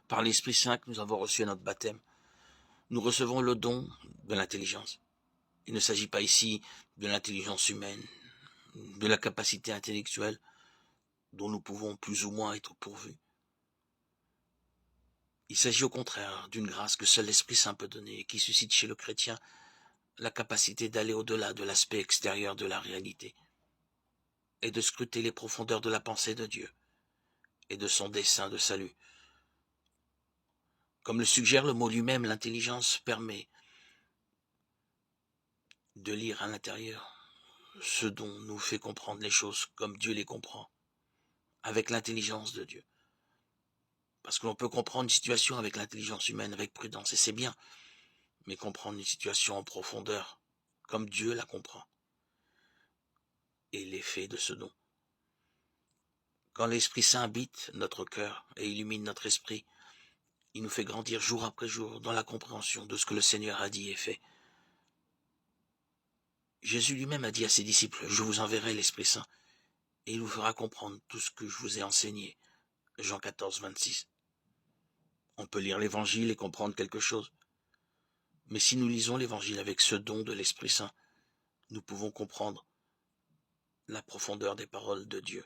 Par l'Esprit Saint que nous avons reçu à notre baptême, nous recevons le don de l'intelligence. Il ne s'agit pas ici de l'intelligence humaine, de la capacité intellectuelle dont nous pouvons plus ou moins être pourvus. Il s'agit au contraire d'une grâce que seul l'Esprit Saint peut donner et qui suscite chez le chrétien la capacité d'aller au-delà de l'aspect extérieur de la réalité et de scruter les profondeurs de la pensée de Dieu et de son dessein de salut. Comme le suggère le mot lui-même, l'intelligence permet de lire à l'intérieur ce dont nous fait comprendre les choses comme Dieu les comprend, avec l'intelligence de Dieu. Parce que l'on peut comprendre une situation avec l'intelligence humaine, avec prudence, et c'est bien, mais comprendre une situation en profondeur, comme Dieu la comprend, et l'effet de ce don. Quand l'Esprit Saint habite notre cœur et illumine notre esprit, il nous fait grandir jour après jour dans la compréhension de ce que le Seigneur a dit et fait. Jésus lui-même a dit à ses disciples, je vous enverrai l'Esprit Saint, et il vous fera comprendre tout ce que je vous ai enseigné. Jean 14, 26. On peut lire l'Évangile et comprendre quelque chose. Mais si nous lisons l'Évangile avec ce don de l'Esprit Saint, nous pouvons comprendre la profondeur des paroles de Dieu.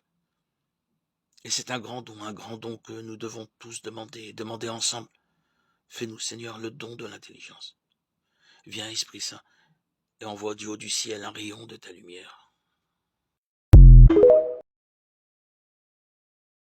Et c'est un grand don que nous devons tous demander ensemble. Fais-nous, Seigneur, le don de l'intelligence. Viens, Esprit Saint, et envoie du haut du ciel un rayon de ta lumière.